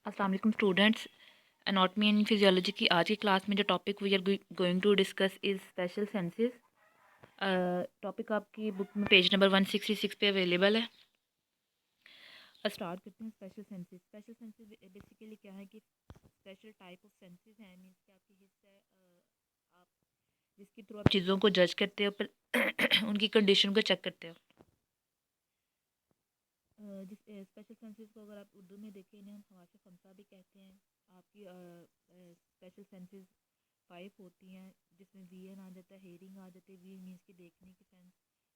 अस्सलाम वालेकुम students. Anatomy and physiology की आज की क्लास में जो topic we are going to discuss is special senses. Topic आपकी बुक में पेज नंबर 166 पे अवेलेबल है। स्टार्ट करते हैं। स्पेशल सेंसेस बेसिकली क्या है कि स्पेशल टाइप ऑफ सेंसेस हैं, मीन्स कि आपकी हिस्सा है आप जिसके थ्रू आप चीज़ों को जज करते हो पर उनकी कंडीशन को चेक करते हो। जिस स्पेशल सेंसेस को अगर आप उर्दू में देखें इन्हें हम हवास खमसा भी कहते हैं। आपकी स्पेशल सेंसेस 5 होती हैं, जिसमें वीएन आ जाता है, हेयरिंग आ जाती है। वी मीन्स की देखने की सेंस,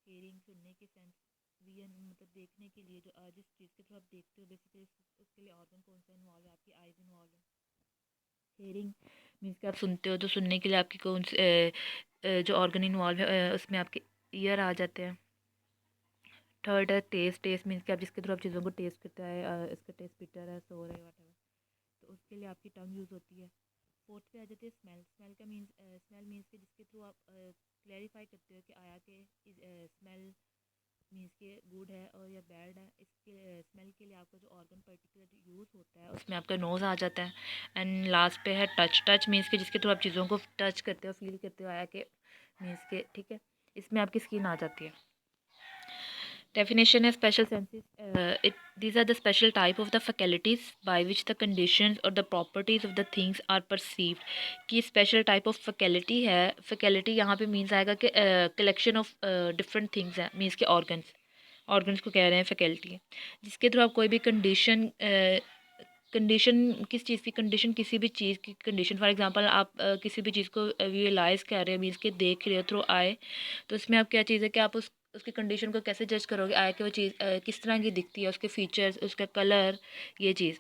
हेयरिंग सुनने की सेंस। वीएन मतलब देखने के लिए जो जिस चीज़ के थ्रू आप देखते हो बेसिकली उसके लिए ऑर्गन कौन सा इन्वॉल्व है, आपकी आइज़ इन्वॉल्व है। हेयरिंग मीन्स कि आप सुनते हो तो सुनने के लिए आपकी कौन से जो ऑर्गन इन्वॉल्व है उसमें आपके ईयर आ जाते हैं। थर्ड है टेस्ट। टेस्ट मीन्स कि आप जिसके थ्रू आप चीज़ों को टेस्ट करते हैं, इसका टेस्ट बिटर है, सोर है, वट, तो उसके लिए आपकी टंग यूज़ होती है। फोर्थ पे आ जाती है स्मेल। स्मेल का मीन्स स्मेल मीन्स के जिसके थ्रू आप क्लैरिफाई करते हो कि आया के स्मेल मीन्स के गुड है और या बैड है। इसके स्मेल के लिए आपका जो ऑर्गन पर्टिकुलर यूज़ होता है उसमें आपका नोज़ आ जाता है। एंड लास्ट पे है टच। टच मीन्स के जिसके थ्रू आप चीज़ों को टच करते हो, फील करते हो, आया के मीन्स के, ठीक है, इसमें आपकी स्किन आ जाती है। Definition of special senses. These are the special type of the faculties by which the conditions or the properties of the things are perceived. कि special type of faculty है, faculty यहाँ पे means आएगा कि collection of different things है, means के organs को कह रहे हैं faculty है, जिसके थ्रू आप कोई भी कंडीशन किस चीज़ की कंडीशन, किसी भी चीज़ की कंडीशन, फॉर एग्जांपल आप किसी भी चीज़ को विजुअलाइज कर रहे हो, मीन्स के देख रहे हो थ्रू आए, तो इसमें आप क्या चीज़ है कि आप उसकी कंडीशन को कैसे जज करोगे, आए कि वो चीज़ किस तरह की दिखती है, उसके फीचर्स, उसका कलर, ये चीज़।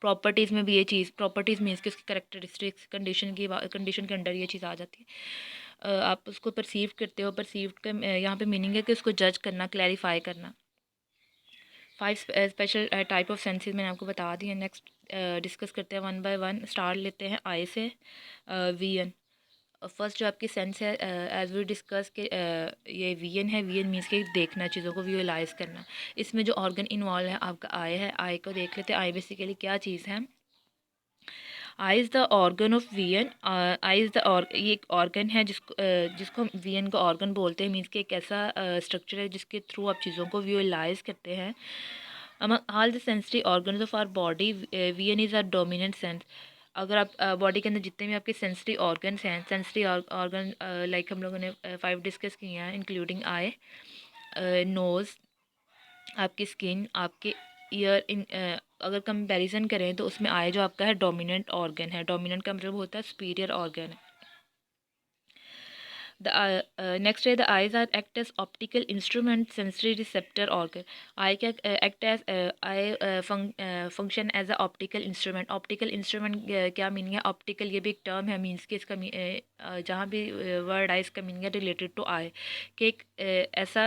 प्रॉपर्टीज़ में भी ये चीज़, प्रॉपर्टीज़ मीन्स कि उसकी करेक्टरिस्टिक्स, कंडीशन के अंडर ये चीज़ आ जाती है। आप उसको परसीव करते हो। परसीव का यहाँ पे मीनिंग है कि उसको जज करना, क्लैरिफाई करना। 5 स्पेशल टाइप ऑफ सेंसेस मैंने आपको बता दिए। नेक्स्ट डिस्कस करते हैं वन बाय वन। स्टार्ट लेते हैं आई से। वीएन फर्स्ट जो आपकी सेंस है, एज वी डिस्कस के ये वीएन है। वीएन मीन्स के देखना, चीज़ों को विजुअलाइज करना। इसमें जो ऑर्गन इन्वॉल्व है आपका आई है। आई को देख लेते हैं। आई बेसिकली क्या चीज़ है? Eye is the organ of vision. Eye is the ये एक ऑर्गन है जिसको हम वीएन का ऑर्गन बोलते हैं। मीन्स कि एक ऐसा स्ट्रक्चर है जिसके थ्रू आप चीज़ों को विजुअलाइज करते हैं। among all the sensory organs of our body, VN is our dominant sense. अगर आप बॉडी के अंदर जितने भी आपके सेंसरी ऑर्गन्स हैं, सेंसरी ऑर्गन लाइक हम लोगों ने 5 डिस्कस किए हैं, इंक्लूडिंग आई, नोज़, आपकी स्किन, आपके ईयर, इन अगर कंपैरिजन करें तो उसमें आई जो आपका है डोमिनेंट ऑर्गन है। डोमिनेंट का मतलब होता है सुपीरियर ऑर्गन है। The next है the eyes are act as optical instrument, sensory receptor organ. Eye क्या act as function as a optical instrument. Optical instrument क्या मीनिंग है? Optical ये भी एक टर्म है, मीन्स कि इसका जहाँ भी वर्ड आए इसका मीनिंग है रिलेटेड टू आई, कि एक ऐसा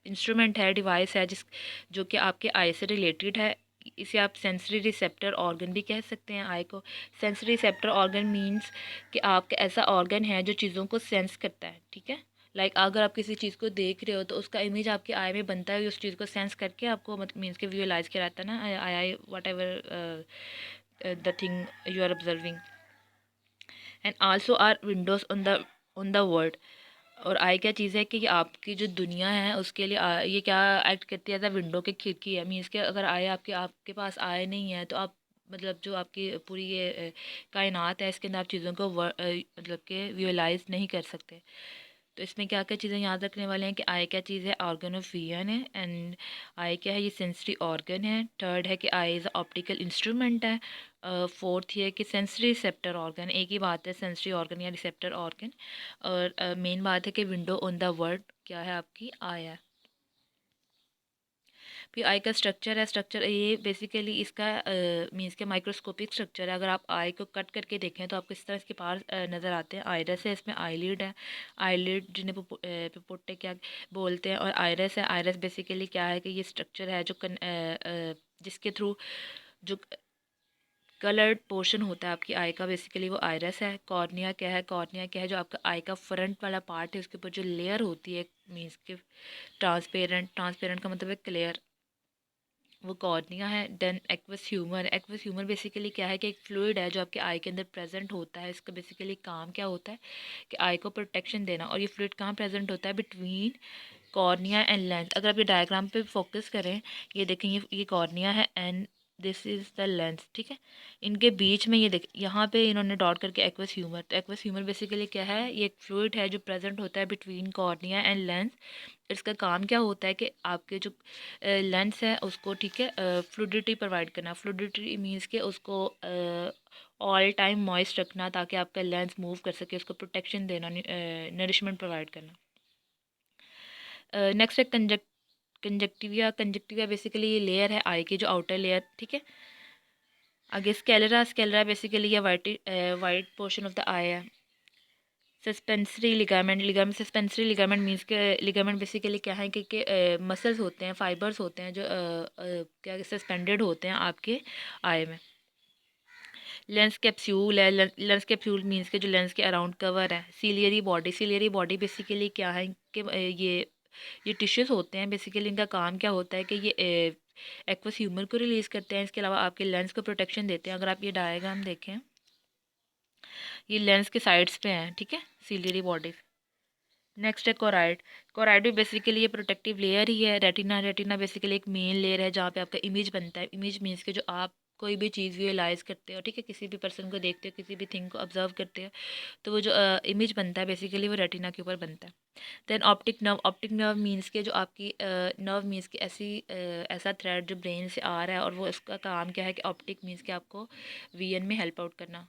इंस्ट्रूमेंट है, डिवाइस है जो कि आपके आई से रिलेटेड है। इसे आप सेंसरी रिसेप्टर ऑर्गन भी कह सकते हैं आई को। सेंसरी रिसेप्टर ऑर्गन मीन्स कि आपका ऐसा ऑर्गन है जो चीज़ों को सेंस करता है, ठीक है। लाइक अगर आप किसी चीज़ को देख रहे हो तो उसका इमेज आपके आई में बनता है, उस चीज़ को सेंस करके आपको मीन्स के विजुअलाइज कराता है ना, eye whatever the thing you are observing. And also are windows on the world. और आई क्या चीज़ है कि आपकी जो दुनिया है उसके लिए ये क्या एक्ट करती है? एज अ विंडो की खिड़की है। मीन्स के अगर आए आपके पास आए नहीं है तो आप मतलब जो आपकी पूरी ये कायनात है इसके अंदर आप चीज़ों को मतलब कि विजुअलाइज नहीं कर सकते। तो इसमें क्या क्या चीज़ें याद रखने वाले हैं कि आई क्या चीज़ है? ऑर्गन ऑफ विजन है। एंड आई क्या है? ये सेंसरी ऑर्गन है। थर्ड है कि आई इज़ ऑप्टिकल इंस्ट्रूमेंट है। फोर्थ ये है कि सेंसरी रिसेप्टर ऑर्गन, एक ही बात है, सेंसरी ऑर्गन या रिसेप्टर ऑर्गन। और मेन बात है कि विंडो ऑन द वर्ल्ड क्या है? आपकी आई है। फिर आई का स्ट्रक्चर है। स्ट्रक्चर ये बेसिकली इसका मीन्स के माइक्रोस्कोपिक स्ट्रक्चर है। अगर आप आई को कट करके देखें तो आपको इस तरह इसके पास नज़र आते हैं। आयरस है, इसमें आईलिड है। आईलिड जिन्हें पुपुट्टे क्या बोलते हैं, और आयरस है। आयरस बेसिकली क्या है कि ये स्ट्रक्चर है जो जिसके थ्रू जो कलर्ड पोर्शन होता है आपकी आई का, बेसिकली वो आयरस है। कॉर्निया क्या है? कॉर्निया क्या है? जो आपका आई का फ्रंट वाला पार्ट है उसके ऊपर जो लेयर होती है मीन्स के ट्रांसपेरेंट। ट्रांसपेरेंट का मतलब है क्लियर। वो कॉर्निया है। Then aqueous humour. Aqueous humour basically क्या है कि एक फ्लूइड है जो आपके आई के अंदर प्रेजेंट होता है। इसका बेसिकली काम क्या होता है कि आई को प्रोटेक्शन देना। और ये फ्लूइड कहाँ प्रेजेंट होता है? Between cornea and lens. अगर आप ये डायग्राम पे फोकस करें, ये देखें, ये कॉर्निया है and this is the lens, ठीक है। इनके बीच में ये देख, यहाँ पे इन्होंने डॉट करके एक्वस ह्यूमर। तो एक्वस ह्यूमर बेसिकली क्या है? ये एक फ्लूइड है जो प्रेजेंट होता है बिटवीन कॉर्निया एंड लेंस। इसका काम क्या होता है कि आपके जो लेंस है उसको, ठीक है, फ्लूडिटी प्रोवाइड करना। फ्लूडिटी मीन्स के उसको ऑल टाइम मॉइस्ट रखना ताकि आपका लेंस मूव कर सके, उसको प्रोटेक्शन देना, नरिशमेंट प्रोवाइड करना। नेक्स्ट है कंजक्टिविया। कंजक्टिविया बेसिकली ये लेयर है आई की, जो आउटर लेयर, ठीक है। आगे स्केलेरा। स्केलेरा बेसिकली ये वाइट पोर्शन ऑफ द आई है। Suspensory ligament. Ligament suspensory ligament means के लिगामेंट बेसिकली क्या है कि मसल्स होते हैं, फाइबर्स होते हैं जो क्या सस्पेंडेड होते हैं आपके आई में। लेंस कैप्सूल है। लेंस कैप्सूल मीन्स के जो लेंस के अराउंड कवर है। Ciliary body. Ciliary body basically क्या है कि ये टिश्यूज़ होते हैं। बेसिकली इनका काम क्या होता है कि ये एक्वस ह्यूमर को रिलीज़ करते हैं। इसके अलावा आपके लेंस को प्रोटेक्शन देते हैं। अगर आप ये डायग्राम देखें, ये लेंस के साइड्स पे हैं, ठीक है, सीलियरी बॉडी। नेक्स्ट है कोराइड। कोराइड भी बेसिकली ये प्रोटेक्टिव लेयर ही है। रेटिना। रेटिना बेसिकली एक मेन लेयर है जहाँ पे आपका इमेज बनता है। इमेज मीन्स के जो आप कोई भी चीज़ विजुअलाइज करते हो, ठीक है, किसी भी पर्सन को देखते हो, किसी भी थिंग को ऑब्जर्व करते हो, तो वो जो इमेज बनता है बेसिकली वो रेटिना के ऊपर बनता है। Then optic nerve. Optic nerve means के जो आपकी नर्व मीन्स की ऐसा थ्रेड जो ब्रेन से आ रहा है, और वो इसका काम क्या है कि ऑप्टिक मीन्स के आपको वीएन में हेल्प आउट करना।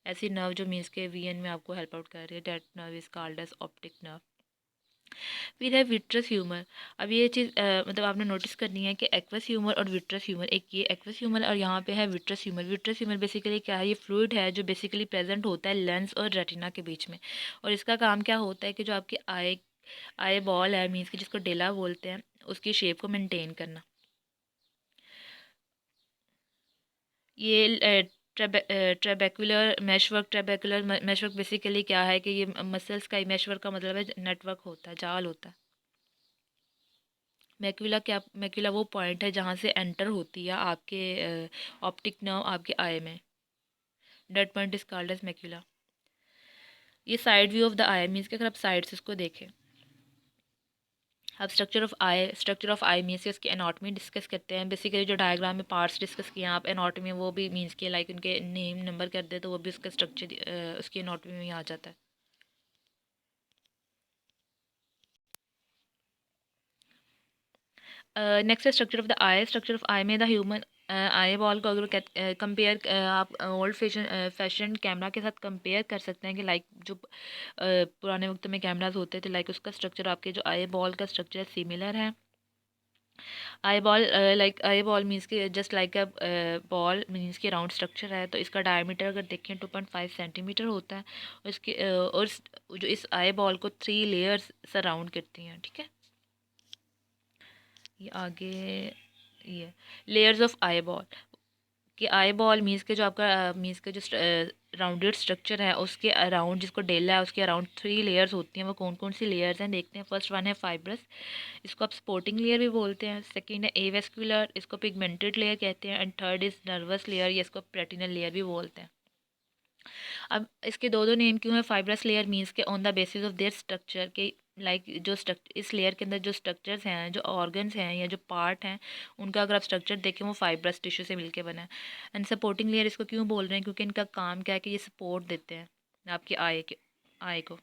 ऐसी नर्व जो मीन्स के वीएन में आपको हेल्प आउट कर रही है, that nerve is called as optic nerve. फिर है विट्रस ह्यूमर। अब ये चीज़ मतलब आपने नोटिस करनी है कि एक्वस ह्यूमर और विट्रस ह्यूमर, एक ये एक्वस ह्यूमर और यहाँ पे है vitreous humour. Vitreous humour basically क्या है? ये फ्लूइड है जो बेसिकली प्रेजेंट होता है लेंस और रेटिना के बीच में। और इसका काम क्या होता है कि जो आपकी आई आई बॉल है, मीन्स कि जिसको डेला बोलते हैं, उसकी शेप को मेंटेन करना। ये ट्रेबेकुलर मैशवर्क। ट्रेबेकुलर मैशवर्क बेसिकली क्या है कि ये मसल्स का, मैशवर्क का मतलब है नेटवर्क होता है, जाल होता है। मैक्यूला क्या? मैक्यूला वो पॉइंट है जहाँ से एंटर होती है आपके ऑप्टिक नर्व आपके आई में। That point is called as macula. ये side view of the eye means कि अगर आप साइड से इसको देखें। अब structure of eye. Structure of eye means इसकी एनाटॉमी डिस्कस करते हैं। बेसिकली जो डायग्राम में पार्ट्स डिस्कस किए हैं आप, एनाटॉमी वो भी मीन्स के लाइक उनके नेम नंबर कर दे तो वो भी उसका स्ट्रक्चर उसकी एनाटॉमी में ही आ जाता है। नेक्स्ट है structure of the eye. Structure of eye में द ह्यूमन आई बॉल को अगर कंपेयर आप ओल्ड फैशन कैमरा के साथ कंपेयर कर सकते हैं कि लाइक जो पुराने वक्त में कैमराज होते थे, लाइक उसका स्ट्रक्चर आपके जो आई बॉल का स्ट्रक्चर सिमिलर है। Eyeball like eyeball means के just like a ball means के राउंड स्ट्रक्चर है। तो इसका डायमीटर अगर देखें 2.5 सेंटीमीटर होता है। और इसके जो इस आई बॉल को 3 लेयर्स सराउंड करती हैं, ठीक है। ये आगे ये लेयर्स ऑफ आई बॉल। कि आई बॉल मीन्स के जो आपका मीन्स के जो राउंडेड स्ट्रक्चर है उसके अराउंड, जिसको डेला है, उसके अराउंड 3 लेयर्स होती हैं। वो कौन कौन सी लेयर्स हैं देखते हैं। फर्स्ट वन है फाइब्रस, इसको आप स्पोर्टिंग लेयर भी बोलते हैं। सेकंड है एवेस्कुलर, इसको पिगमेंटेड लेयर कहते हैं। And third is nervous layer, या इसको प्लेटिनल लेयर भी बोलते हैं। अब इसके दो दो नेम क्यों है? फाइब्रस लेयर मीन्स के on the basis of their structure के, लाइक जो स्ट्रक्चर इस लेयर के अंदर जो स्ट्रक्चर्स हैं, जो ऑर्गन्स हैं या जो पार्ट हैं, उनका अगर आप स्ट्रक्चर देखें वो फाइब्रस टिश्यू से मिलके बना है। एंड सपोर्टिंग लेयर इसको क्यों बोल रहे हैं? क्योंकि इनका काम क्या है कि ये सपोर्ट देते हैं आपकी आई को।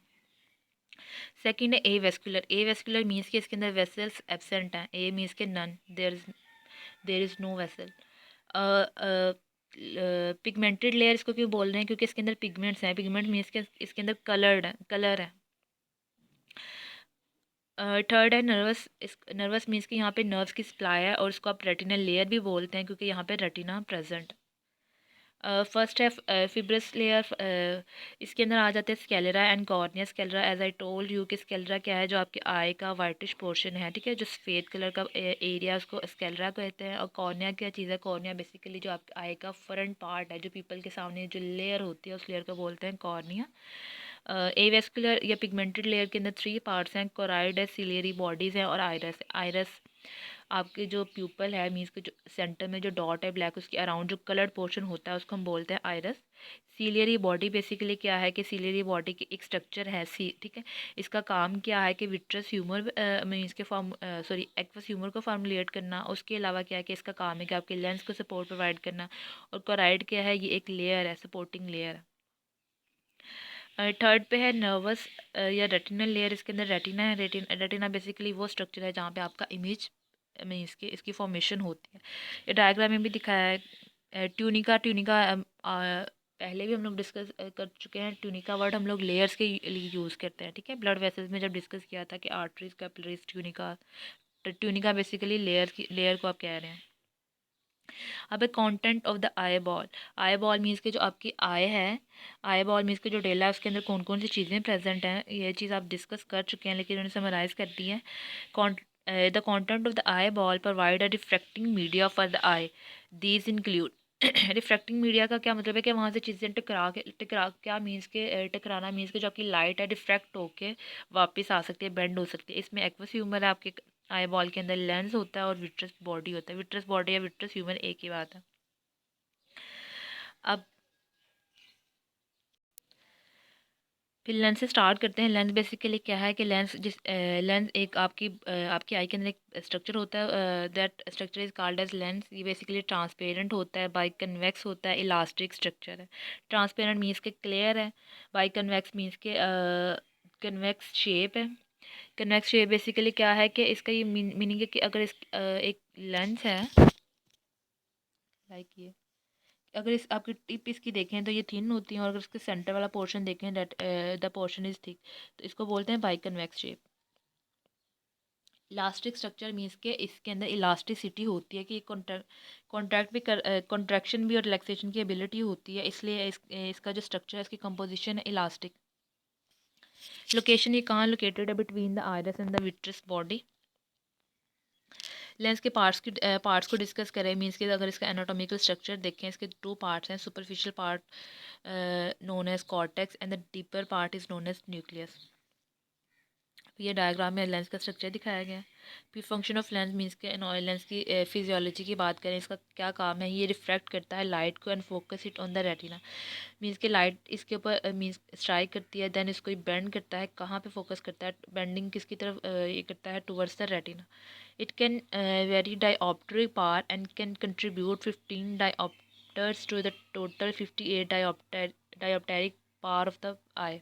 सेकंड है avascular. Avascular means के इसके अंदर वेसल्स एब्सेंट हैं। ए मीन्स के none, there is no vessel. Pigmented layer इसको क्यों बोल रहे हैं? क्योंकि इसके अंदर पिगमेंट्स हैं। पिगमेंट मीन्स के इसके अंदर कलर है। थर्ड है नर्वस। इस नर्वस मीन्स कि यहाँ पे नर्व्स की सप्लाई है, और इसको आप रेटिनल लेयर भी बोलते हैं क्योंकि यहाँ पे रेटिना प्रेजेंट। फर्स्ट है फिब्रस लेयर। इसके अंदर आ जाते हैं sclera and cornea. Sclera as I told you कि स्केलेरा क्या है? जो आपके आई का वाइटिश पोर्शन है, ठीक है, जो सफ़ेद कलर का एरिया, उसको स्केलेरा कहते हैं। और कॉर्निया क्या चीज़ है? कॉर्निया बेसिकली जो आपके आई का फ्रंट पार्ट है, जो पीपल के सामने जो लेयर होती है, उस लेयर को बोलते हैं कॉर्निया। एवेस्कुलर या पिगमेंटेड लेयर के अंदर 3 पार्ट्स हैं। कोराइड है, सिलियरी बॉडीज़ हैं, और आइरस। आइरस आपके जो प्यूपल है मीन्स के जो सेंटर में जो डॉट है ब्लैक, उसके अराउंड जो कलर्ड पोर्शन होता है उसको हम बोलते हैं आइरस। सीलियरी बॉडी बेसिकली क्या है कि सीलियरी बॉडी की एक स्ट्रक्चर है सी, ठीक है। इसका काम क्या है कि विट्रस ह्यूमर मीन्स के फॉर्म सॉरी एक्वस ह्यूमर को फॉर्मुलेट करना। उसके अलावा क्या है कि इसका काम है कि आपके लेंस को सपोर्ट प्रोवाइड करना। और कोराइड क्या है, ये एक लेयर है, सपोर्टिंग लेयर है। थर्ड पे है नर्वस या रेटिनल लेयर। इसके अंदर रेटिना है। रेटिना बेसिकली वो स्ट्रक्चर है जहाँ पे आपका इमेज में इसकी फॉर्मेशन होती है। ये डायग्राम में भी दिखाया है। ट्यूनिका, ट्यूनिका पहले भी हम लोग डिस्कस कर चुके हैं। ट्यूनिका वर्ड हम लोग लेयर्स के लिए यूज़ करते हैं, ठीक है। ब्लड वेसल्स में जब डिस्कस किया था कि आर्टरीज, कैपिलरीज, ट्यूनिका, तो ट्यूनिका बेसिकली लेयर को आप कह रहे हैं। अब है content of the eye ball. Eye ball means के जो आपकी आई है, आई बॉल मीन्स के जो डेला है उसके अंदर कौन कौन सी चीज़ें प्रेजेंट हैं, ये चीज़ आप डिस्कस कर चुके हैं लेकिन उन्हें समराइज़ कर दी है। The content of the eye ball provide a refracting media for the I. These include refracting media का क्या मतलब है कि वहाँ से चीज़ें टकरा क्या मीन्स के टकराना मीन्स के जो आपकी लाइट है रिफ्रैक्ट होके वापस आ सकती है, बेंड हो सकती है। इसमें एक्वस ह्यूमर है आपके आई बॉल के अंदर, लेंस होता है और विट्रस बॉडी होता है। विट्रस बॉडी या विट्रस ह्यूमन एक ही बात है। अब फिर लेंस से स्टार्ट करते हैं। लेंस बेसिकली क्या है कि लेंस एक आपकी आई के अंदर एक स्ट्रक्चर होता है, that structure is called as lens. ये बेसिकली ट्रांसपेरेंट होता है, बाई कन्वेक्स होता है, इलास्टिक स्ट्रक्चर है। ट्रांसपेरेंट मीन्स के क्लियर है, बाई कन्वेक्स मीन्स के कन्वेक्स शेप है। कन्वेक्स शेप बेसिकली क्या है कि इसका ये मीनिंग है कि अगर एक लेंस है लाइक ये, अगर इस आपकी टिप इसकी देखें तो ये थिन होती है और अगर इसके सेंटर वाला पोर्शन देखें that the portion is thick, तो इसको बोलते हैं by convex shape. Elastic structure means के इसके अंदर इलास्टिसिटी होती है कि कॉन्ट्रैक्ट भी कर कॉन्ट्रैक्शन भी और रिलैक्सेशन की एबिलिटी होती है, इसलिए इसका जो स्ट्रक्चर है इसकी कंपोजिशन है इलास्टिक। लोकेशन ये कहाँ लोकेटेड है, between the iris and the vitreous body. Lens के पार्ट्स को डिस्कस करें मीन्स कि अगर इसका एनाटॉमिकल स्ट्रक्चर देखें, इसके टू पार्ट्स हैं। Superficial part known as cortex and the deeper part is known as nucleus. ये डायग्राम में लेंस का स्ट्रक्चर दिखाया गया है। फिर फंक्शन ऑफ लेंस मीन्स के लेंस की फिजियोलॉजी की बात करें, इसका क्या काम है, ये रिफ्रैक्ट करता है लाइट को and focus it on the retina. Means के लाइट इसके ऊपर मीन्स स्ट्राइक करती है, देन इसको बेंड करता है, कहाँ पे फोकस करता है, बेंडिंग किसकी तरफ ये करता है, towards the retina. It can vary dioptric power and can contribute 15 dioptres to the total 58 dioptric power of the eye.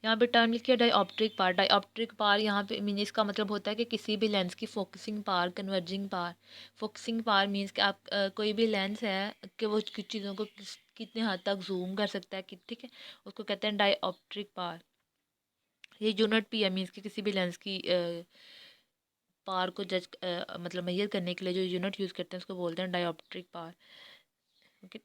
यहाँ पे टर्म लिखिए डायऑप्ट्रिक पावर। डायऑप्ट्रिक पावर यहाँ पे मीन इसका मतलब होता है कि किसी भी लेंस की focusing power, converging power. Focusing power means कि आप कोई भी लेंस है कि वो कुछ चीज़ों को कितने हद तक जूम कर सकता है, ठीक है, उसको कहते हैं डायऑप्ट्रिक पावर। ये यूनिट भी है मीन्स कि किसी भी लेंस की पावर को जज मतलब मेजर करने के लिए जो यूनिट यूज़ करते हैं उसको बोलते हैं डायऑप्ट्रिक पावर। ओके,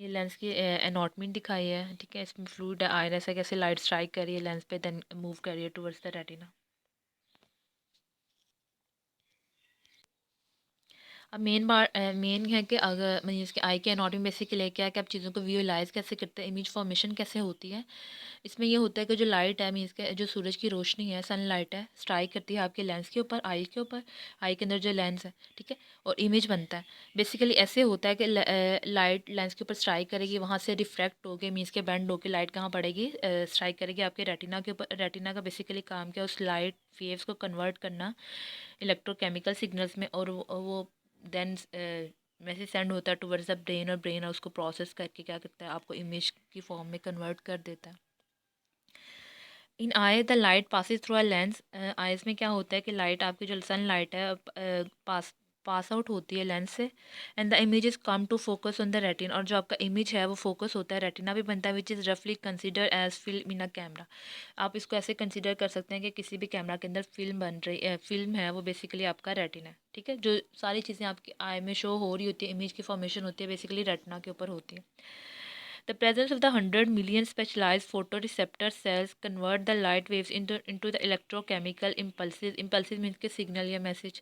ये लेंस की एनाटॉमी दिखाई है, ठीक है। इसमें फ्लूइड आयरस है, कैसे लाइट स्ट्राइक कर रही है लेंस पे, देन मूव कर रही है टुवर्ड्स द रेटिना। अब मेन है कि अगर मतलब इसके आई के एनाटॉमी बेसिकली क्या है कि आप चीज़ों को विजुअलाइज कैसे करते हैं, इमेज फॉर्मेशन कैसे होती है। इसमें ये होता है कि जो लाइट है मीन्स के जो सूरज की रोशनी है, सनलाइट है, स्ट्राइक करती है आपके लेंस के ऊपर, आई के ऊपर, आई के अंदर जो लेंस है, ठीक है, और इमेज बनता है। बेसिकली ऐसे होता है कि लाइट लेंस के ऊपर स्ट्राइक करेगी, वहाँ से रिफ्रैक्ट होके मीन्स के बेंड होके लाइट कहाँ पड़ेगी, स्ट्राइक करेगी आपके रेटिना के ऊपर। रेटिना का बेसिकली काम क्या है, उस लाइट वेव्स को कन्वर्ट करना इलेक्ट्रोकेमिकल सिग्नल्स में, और वो देन मैसेज सेंड होता है टुवर्ड्स द ब्रेन, और ब्रेन उसको प्रोसेस करके क्या करता है, आपको इमेज की फॉर्म में कन्वर्ट कर देता है। In eye the light passes through a lens. Eyes में क्या होता है कि लाइट आपकी जो सन लाइट है पास आउट होती है लेंस से, and the images come to focus on the retina, और जो आपका इमेज है वो फोकस होता है, रेटिना भी बनता है, विच इज़ रफली consider as film in a camera. आप इसको ऐसे कंसिडर कर सकते हैं कि किसी भी कैमरा के अंदर फिल्म बन रही है, फिल्म है वो बेसिकली आपका रेटिना है, ठीक है। जो सारी चीज़ें आपकी आई में शो हो रही होती है, इमेज की फॉर्मेशन होती है, बेसिकली रेटिना के ऊपर होती है। The presence of the 100 million specialized photoreceptor cells convert the light waves into the electrochemical impulses. Impulses means के signal या message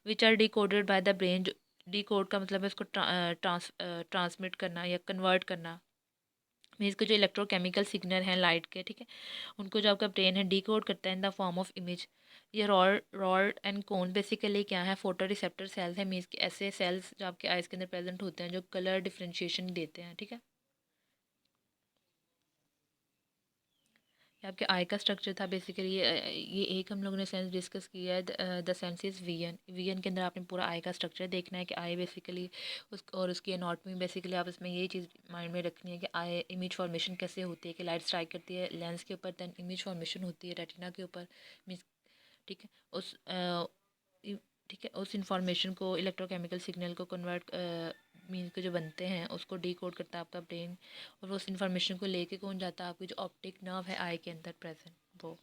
which are decoded by the brain. decode का मतलब है उसको ट्रांसमिट करना या कन्वर्ट करना मीन्स के जो इलेक्ट्रोकेमिकल सिग्नल हैं लाइट के, ठीक है, उनको जो आपका ब्रेन है डिकोड करता है in the form of image. ये रॉड एंड कोन बेसिकली क्या है, फोटो रिसेप्टर सेल्स है, मीन्स के ऐसे सेल्स जो आपके आइज़ के अंदर प्रेजेंट होते हैं जो कलर डिफ्रेंशिएशन देते हैं, ठीक है। ये आपके आई का स्ट्रक्चर था बेसिकली। ये एक हम लोगों ने सेंस डिस्कस किया है, द सेंसेस वीएन। वीएन के अंदर आपने पूरा आई का स्ट्रक्चर देखना है कि आई बेसिकली और उसकी एनाटॉमी बेसिकली आप इसमें ये चीज़ माइंड में रखनी है कि आई इमेज फॉर्मेशन कैसे होती है, कि लाइट स्ट्राइक करती है लेंस के ऊपर, दैन इमेज फॉर्मेशन होती है रेटिना के ऊपर, मीन्स, ठीक है। ठीक है, उस इंफॉर्मेशन को, इलेक्ट्रोकेमिकल सिग्नल को कन्वर्ट मीन के जो बनते हैं उसको डिकोड करता है आपका ब्रेन, और वो उस इंफॉर्मेशन को लेके कौन जाता है, आपकी जो ऑप्टिक नर्व है आई के अंदर प्रेजेंट, वो